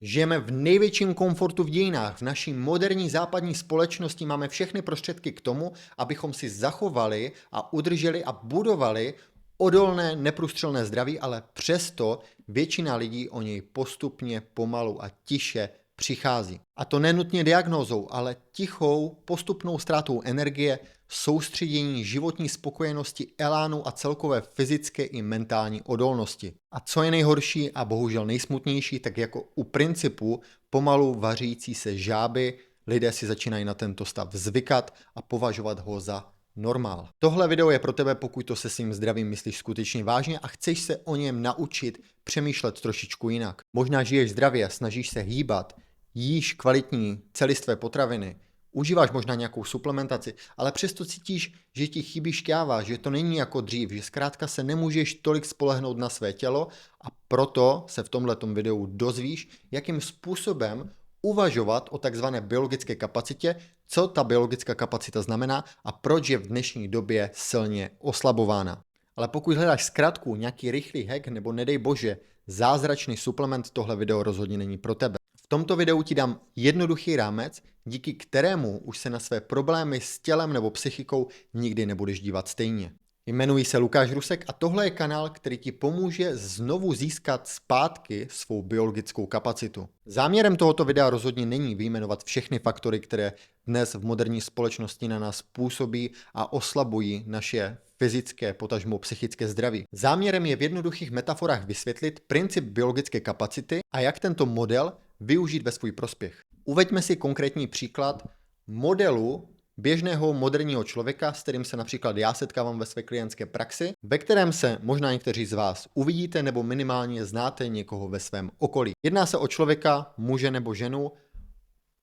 Žijeme v největším komfortu v dějinách. V naší moderní západní společnosti máme všechny prostředky k tomu, abychom si zachovali a udrželi a budovali odolné, neprůstřelné zdraví, ale přesto většina lidí o něj postupně, pomalu a tiše přichází. A to nenutně diagnózou, ale tichou, postupnou ztrátou energie, soustředění, životní spokojenosti, elánu a celkové fyzické i mentální odolnosti. A co je nejhorší a bohužel nejsmutnější, tak jako u principu pomalu vařící se žáby, lidé si začínají na tento stav zvykat a považovat ho za normál. Tohle video je pro tebe, pokud to se svým zdravím myslíš skutečně vážně a chceš se o něm naučit přemýšlet trošičku jinak. Možná žiješ zdravě, snažíš se hýbat, jíš kvalitní celistvé potraviny, užíváš možná nějakou suplementaci, ale přesto cítíš, že ti chybí šťáva, že to není jako dřív, že zkrátka se nemůžeš tolik spolehnout na své tělo a proto se v tomhletom videu dozvíš, jakým způsobem uvažovat o takzvané biologické kapacitě, co ta biologická kapacita znamená a proč je v dnešní době silně oslabována. Ale pokud hledáš zkratku, nějaký rychlý hack nebo nedej bože zázračný suplement, tohle video rozhodně není pro tebe. V tomto videu ti dám jednoduchý rámec, díky kterému už se na své problémy s tělem nebo psychikou nikdy nebudeš dívat stejně. Jmenuji se Lukáš Rusek a tohle je kanál, který ti pomůže znovu získat zpátky svou biologickou kapacitu. Záměrem tohoto videa rozhodně není vyjmenovat všechny faktory, které dnes v moderní společnosti na nás působí a oslabují naše fyzické, potažmo psychické zdraví. Záměrem je v jednoduchých metaforách vysvětlit princip biologické kapacity a jak tento model využít ve svůj prospěch. Uveďme si konkrétní příklad modelu běžného moderního člověka, s kterým se například já setkávám ve své klientské praxi, ve kterém se možná někteří z vás uvidíte nebo minimálně znáte někoho ve svém okolí. Jedná se o člověka, muže nebo ženu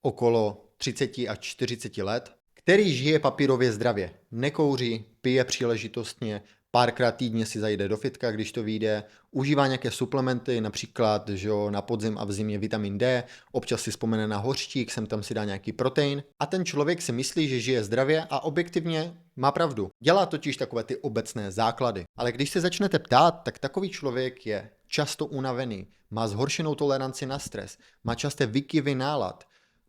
okolo 30 až 40 let, který žije papírově zdravě, nekouří, pije příležitostně, párkrát týdně si zajde do fitka, když to vyjde, užívá nějaké suplementy, například že na podzim a v zimě vitamin D, občas si vzpomene na hořčík, sem tam si dá nějaký protein a ten člověk si myslí, že žije zdravě a objektivně má pravdu. Dělá totiž takové ty obecné základy. Ale když se začnete ptát, tak takový člověk je často unavený, má zhoršenou toleranci na stres, má časté výkyvy nálad,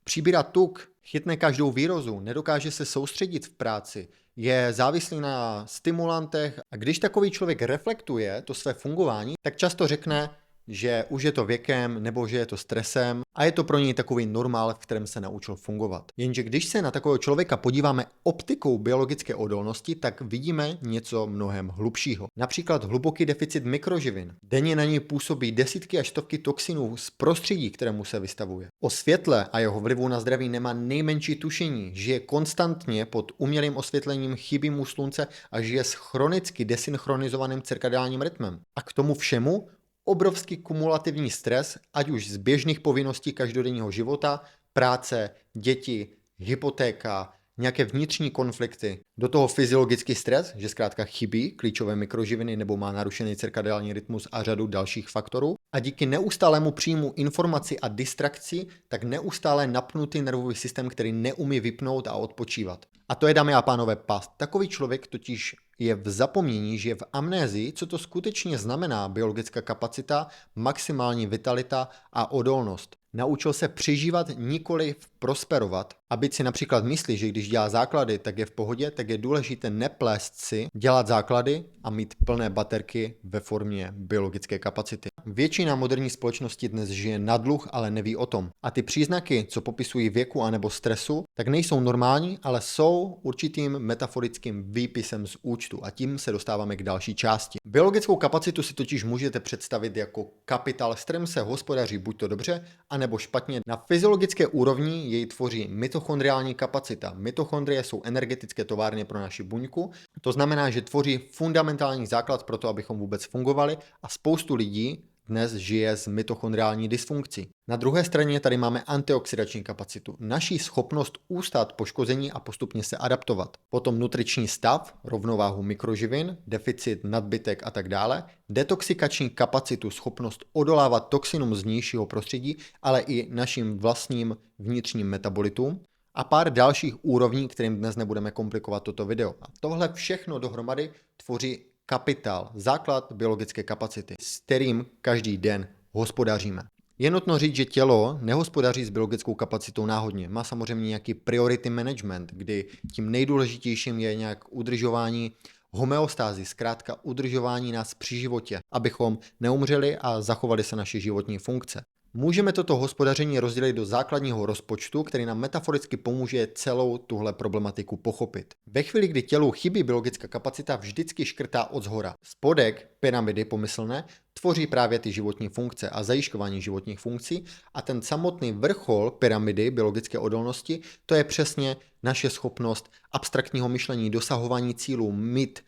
přibírá tuk, chytne každou výrozu, nedokáže se soustředit v práci, je závislý na stimulantech a když takový člověk reflektuje to své fungování, tak často řekne, že už je to věkem nebo že je to stresem a je to pro něj takový normál, v kterém se naučil fungovat. Jenže když se na takového člověka podíváme optikou biologické odolnosti, tak vidíme něco mnohem hlubšího. Například hluboký deficit mikroživin. Denně na něj působí desítky až stovky toxinů z prostředí, kterému se vystavuje. O světle a jeho vlivu na zdraví nemá nejmenší tušení, žije konstantně pod umělým osvětlením, chybí mu slunce a žije s chronicky desynchronizovaným cirkadiálním rytmem. A k tomu všemu obrovský kumulativní stres, ať už z běžných povinností každodenního života, práce, děti, hypotéka, nějaké vnitřní konflikty, do toho fyziologický stres, že zkrátka chybí klíčové mikroživiny nebo má narušený cirkadiální rytmus a řadu dalších faktorů. A díky neustálému příjmu informací a distrakcí, tak neustále napnutý nervový systém, který neumí vypnout a odpočívat. A to je, dámy a pánové, past. Takový člověk totiž je v zapomnění, že je v amnézii, co to skutečně znamená biologická kapacita, maximální vitalita a odolnost. Naučil se přežívat, nikoli prosperovat. A byť si například myslí, že když dělá základy, tak je v pohodě, tak je důležité neplést si, dělat základy a mít plné baterky ve formě biologické kapacity. Většina moderní společnosti dnes žije na dluh, ale neví o tom. A ty příznaky, co popisují věku anebo stresu, tak nejsou normální, ale jsou určitým metaforickým výpisem z účtu a tím se dostáváme k další části. Biologickou kapacitu si totiž můžete představit jako kapitál, s kterým se hospodaří buď to dobře, anebo špatně. Na fyziologické úrovni jej tvoří mitochondriální kapacita. Mitochondrie jsou energetické továrny pro naši buňku. To znamená, že tvoří fundamentální základ pro to, abychom vůbec fungovali a spoustu lidí dnes žije s mitochondriální dysfunkcí. Na druhé straně tady máme antioxidační kapacitu, naší schopnost ustát poškození a postupně se adaptovat. Potom nutriční stav, rovnováhu mikroživin, deficit, nadbytek a tak dále, detoxikační kapacitu, schopnost odolávat toxinům z vnějšího prostředí, ale i našim vlastním vnitřním metabolitům. A pár dalších úrovní, kterým dnes nebudeme komplikovat toto video. A tohle všechno dohromady tvoří kapitál, základ biologické kapacity, s kterým každý den hospodaříme. Je nutno říct, že tělo nehospodaří s biologickou kapacitou náhodně. Má samozřejmě nějaký priority management, kdy tím nejdůležitějším je nějak udržování homeostázy, zkrátka udržování nás při životě, abychom neumřeli a zachovali se naše životní funkce. Můžeme toto hospodaření rozdělit do základního rozpočtu, který nám metaforicky pomůže celou tuhle problematiku pochopit. Ve chvíli, kdy tělu chybí biologická kapacita, vždycky škrtá odzhora. Spodek pyramidy pomyslné tvoří právě ty životní funkce a zajišťování životních funkcí a ten samotný vrchol pyramidy biologické odolnosti, to je přesně naše schopnost abstraktního myšlení, dosahování cílů, mít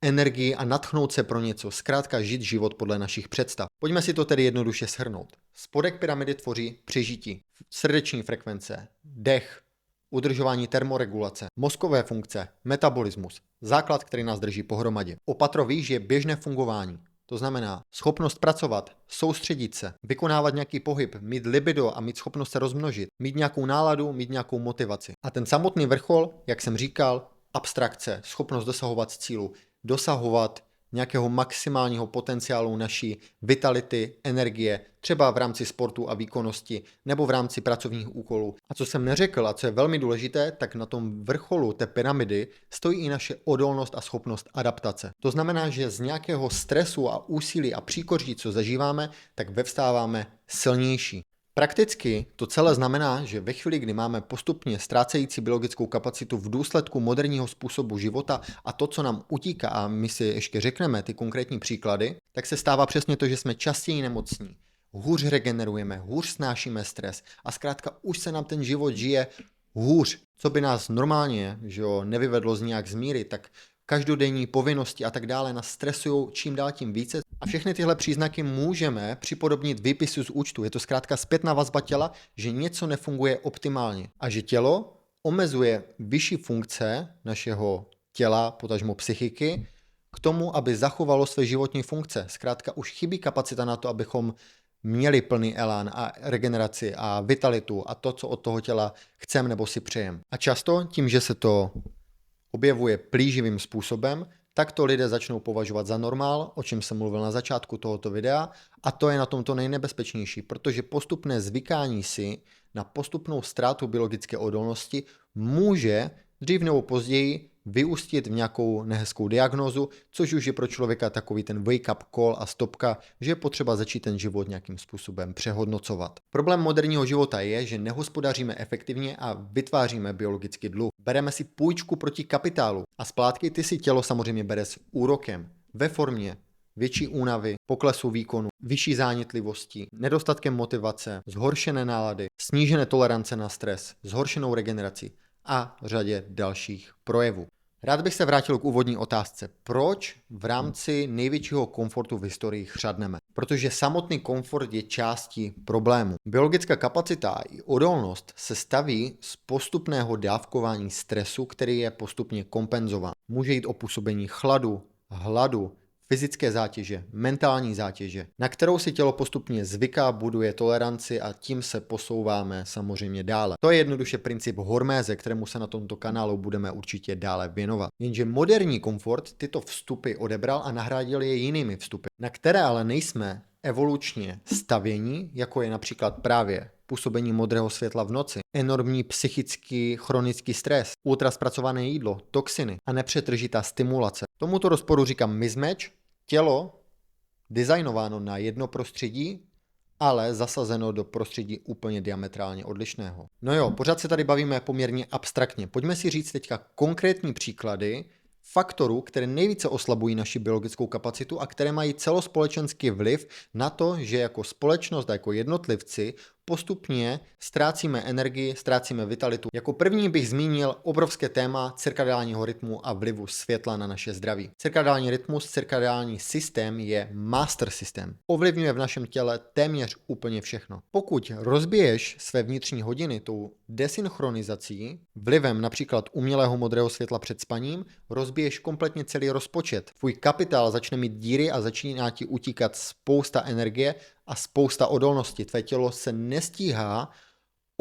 energii a nadchnout se pro něco, zkrátka žít život podle našich představ. Pojďme si to tedy jednoduše shrnout. Spodek pyramidy tvoří přežití, srdeční frekvence, dech, udržování termoregulace, mozkové funkce, metabolismus, základ, který nás drží pohromadě. Opatro ví, že je běžné fungování. To znamená schopnost pracovat, soustředit se, vykonávat nějaký pohyb, mít libido a mít schopnost se rozmnožit, mít nějakou náladu, mít nějakou motivaci. A ten samotný vrchol, jak jsem říkal, abstrakce, schopnost dosahovat cílu, dosahovat nějakého maximálního potenciálu naší vitality, energie, třeba v rámci sportu a výkonnosti nebo v rámci pracovních úkolů. A co jsem neřekl a co je velmi důležité, tak na tom vrcholu té pyramidy stojí i naše odolnost a schopnost adaptace. To znamená, že z nějakého stresu a úsilí a příkoří, co zažíváme, tak vevstáváme silnější. Prakticky to celé znamená, že ve chvíli, kdy máme postupně ztrácející biologickou kapacitu v důsledku moderního způsobu života a to, co nám utíká, a my si ještě řekneme ty konkrétní příklady, tak se stává přesně to, že jsme častěji nemocní, hůř regenerujeme, hůř snášíme stres a zkrátka už se nám ten život žije hůř. Co by nás normálně nevyvedlo z nějak z míry, tak každodenní povinnosti a tak dále nás stresují čím dál tím více. A všechny tyhle příznaky můžeme připodobnit výpisu z účtu. Je to zkrátka zpětná vazba těla, že něco nefunguje optimálně. A že tělo omezuje vyšší funkce našeho těla, potažmo psychiky, k tomu, aby zachovalo své životní funkce. Zkrátka už chybí kapacita na to, abychom měli plný elán a regeneraci a vitalitu a to, co od toho těla chceme nebo si přejeme. A často tím, že se to objevuje plíživým způsobem, tak to lidé začnou považovat za normál, o čem jsem mluvil na začátku tohoto videa, a to je na tom to nejnebezpečnější, protože postupné zvykání si na postupnou ztrátu biologické odolnosti může dřív nebo později vyústit v nějakou nehezkou diagnózu, což už je pro člověka takový ten wake-up call a stopka, že je potřeba začít ten život nějakým způsobem přehodnocovat. Problém moderního života je, že nehospodaříme efektivně a vytváříme biologický dluh. Bereme si půjčku proti kapitálu a splátky ty si tělo samozřejmě bere s úrokem ve formě větší únavy, poklesu výkonu, vyšší zánětlivosti, nedostatkem motivace, zhoršené nálady, snížené tolerance na stres, zhoršenou regeneraci a řadě dalších projevů. Rád bych se vrátil k úvodní otázce. Proč v rámci největšího komfortu v historii chřadneme? Protože samotný komfort je částí problému. Biologická kapacita i odolnost se staví z postupného dávkování stresu, který je postupně kompenzován. Může jít o působení chladu, hladu, fyzické zátěže, mentální zátěže, na kterou si tělo postupně zvyká, buduje toleranci a tím se posouváme samozřejmě dále. To je jednoduše princip horméze, kterému se na tomto kanálu budeme určitě dále věnovat. Jenže moderní komfort tyto vstupy odebral a nahradil je jinými vstupy, na které ale nejsme evolučně stavění, jako je například právě působení modrého světla v noci, enormní psychický chronický stres, ultraspracované jídlo, toxiny a nepřetržitá stimulace. Tomuto rozporu říkám mismatch, tělo designováno na jedno prostředí, ale zasazeno do prostředí úplně diametrálně odlišného. No jo, pořád se tady bavíme poměrně abstraktně. Pojďme si říct teďka konkrétní příklady faktorů, které nejvíce oslabují naši biologickou kapacitu a které mají celospolečenský vliv na to, že jako společnost a jako jednotlivci postupně ztrácíme energii, ztrácíme vitalitu. Jako první bych zmínil obrovské téma cirkadiálního rytmu a vlivu světla na naše zdraví. Cirkadiální rytmus, cirkadiální systém je master systém. Ovlivňuje v našem těle téměř úplně všechno. Pokud rozbiješ své vnitřní hodiny tou desynchronizací, vlivem například umělého modrého světla před spaním, rozbiješ kompletně celý rozpočet. Tvůj kapitál začne mít díry a začíná ti utíkat spousta energie a spousta odolnosti. Tvé tělo se nestíhá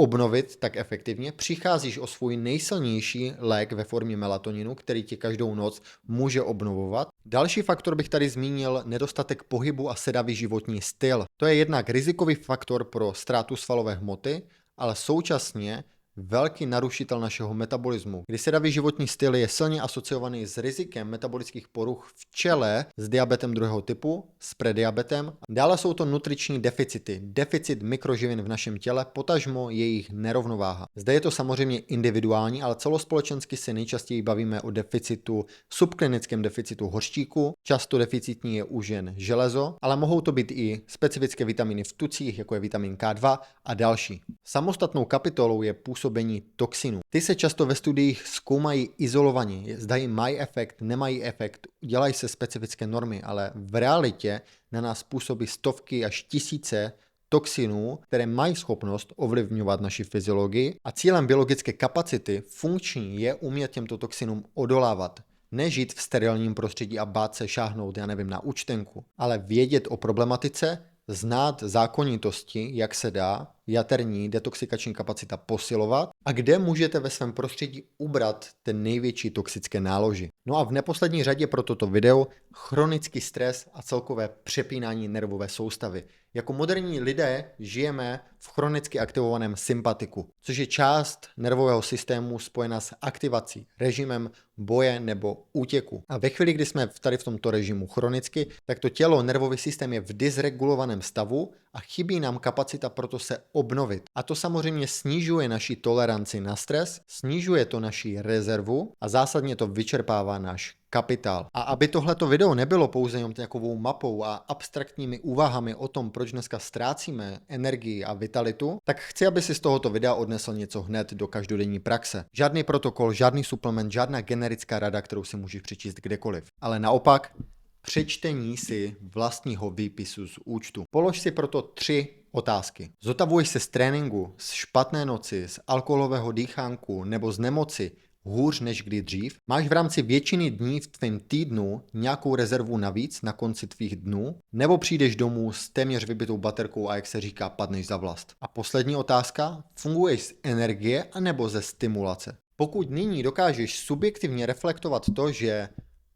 obnovit tak efektivně, přicházíš o svůj nejsilnější lék ve formě melatoninu, který ti každou noc může obnovovat. Další faktor bych tady zmínil nedostatek pohybu a sedavý životní styl. To je jednak rizikový faktor pro ztrátu svalové hmoty, ale současně velký narušitel našeho metabolismu, kdy sedavý životní styl je silně asociovaný s rizikem metabolických poruch v čele s diabetem druhého typu, s prediabetem. Dále jsou to nutriční deficity, deficit mikroživin v našem těle, potažmo jejich nerovnováha. Zde je to samozřejmě individuální, ale celospolečensky se nejčastěji bavíme o deficitu, subklinickém deficitu hořčíku, často deficitní je u žen železo, ale mohou to být i specifické vitaminy v tucích, jako je vitamin K2 a další. Samostatnou kapitolou je působení toxinů. Ty se často ve studiích zkoumají izolovaně, zdají mají efekt, nemají efekt, dělají se specifické normy, ale v realitě na nás působí stovky až tisíce toxinů, které mají schopnost ovlivňovat naši fyziologii a cílem biologické kapacity funkční je umět těmto toxinům odolávat. Nežít v sterilním prostředí a bát se šáhnout, já nevím, na účtenku, ale vědět o problematice, znát zákonitosti, jak se dá jaterní detoxikační kapacita posilovat a kde můžete ve svém prostředí ubrat ten největší toxické náloži. No a v neposlední řadě pro toto video chronický stres a celkové přepínání nervové soustavy. Jako moderní lidé žijeme v chronicky aktivovaném sympatiku, což je část nervového systému spojená s aktivací, režimem boje nebo útěku. A ve chvíli, kdy jsme tady v tomto režimu chronicky, tak to tělo, nervový systém je v dysregulovaném stavu a chybí nám kapacita proto se obnovit. A to samozřejmě snižuje naši toleranci na stres, snižuje to naši rezervu a zásadně to vyčerpává náš kapitál. A aby tohleto video nebylo pouze jen takovou mapou a abstraktními úvahami o tom, proč dneska ztrácíme energii a vitalitu, tak chci, aby si z tohoto videa odnesl něco hned do každodenní praxe. Žádný protokol, žádný suplement, žádná generická rada, kterou si můžeš přečíst kdekoliv. Ale naopak, přečtení si vlastního výpisu z účtu. Polož si proto 3 otázky. Zotavuješ se z tréninku, z špatné noci, z alkoholového dýchánku nebo z nemoci hůř než kdy dřív? Máš v rámci většiny dní v tvém týdnu nějakou rezervu navíc na konci tvých dnů? Nebo přijdeš domů s téměř vybitou baterkou a jak se říká, padneš za vlast? A poslední otázka, funguješ z energie anebo ze stimulace? Pokud nyní dokážeš subjektivně reflektovat to, že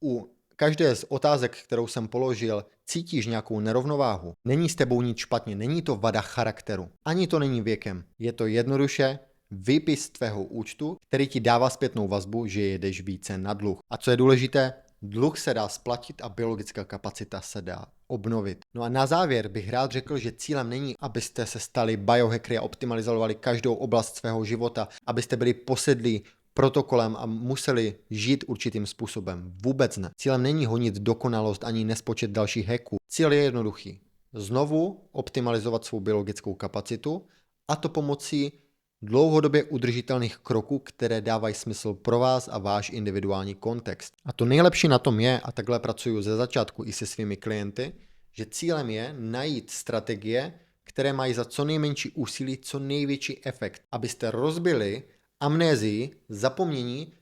u každé z otázek, kterou jsem položil, cítíš nějakou nerovnováhu, není s tebou nic špatně, není to vada charakteru, ani to není věkem, je to jednoduše výpis tvého účtu, který ti dává zpětnou vazbu, že jedeš více na dluh. A co je důležité, dluh se dá splatit a biologická kapacita se dá obnovit. No a na závěr bych rád řekl, že cílem není, abyste se stali biohackery a optimalizovali každou oblast svého života, abyste byli posedlí protokolem a museli žít určitým způsobem. Vůbec ne. Cílem není honit dokonalost ani nespočet dalších hacků. Cíl je jednoduchý. Znovu optimalizovat svou biologickou kapacitu a to pomocí dlouhodobě udržitelných kroků, které dávají smysl pro vás a váš individuální kontext. A to nejlepší na tom je, a takhle pracuji ze začátku i se svými klienty, že cílem je najít strategie, které mají za co nejmenší úsilí co největší efekt, abyste rozbili amnézii, zapomnění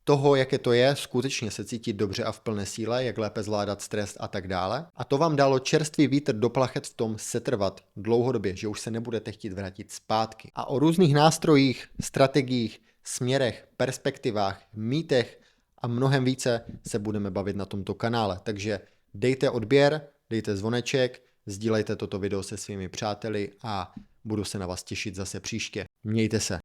toho, jaké to je skutečně se cítit dobře a v plné síle, jak lépe zvládat stres a tak dále. A to vám dalo čerstvý vítr do plachet v tom setrvat dlouhodobě, že už se nebudete chtít vrátit zpátky. A o různých nástrojích, strategiích, směrech, perspektivách, mýtech a mnohem více se budeme bavit na tomto kanále. Takže dejte odběr, dejte zvoneček, sdílejte toto video se svými přáteli a budu se na vás těšit zase příště. Mějte se.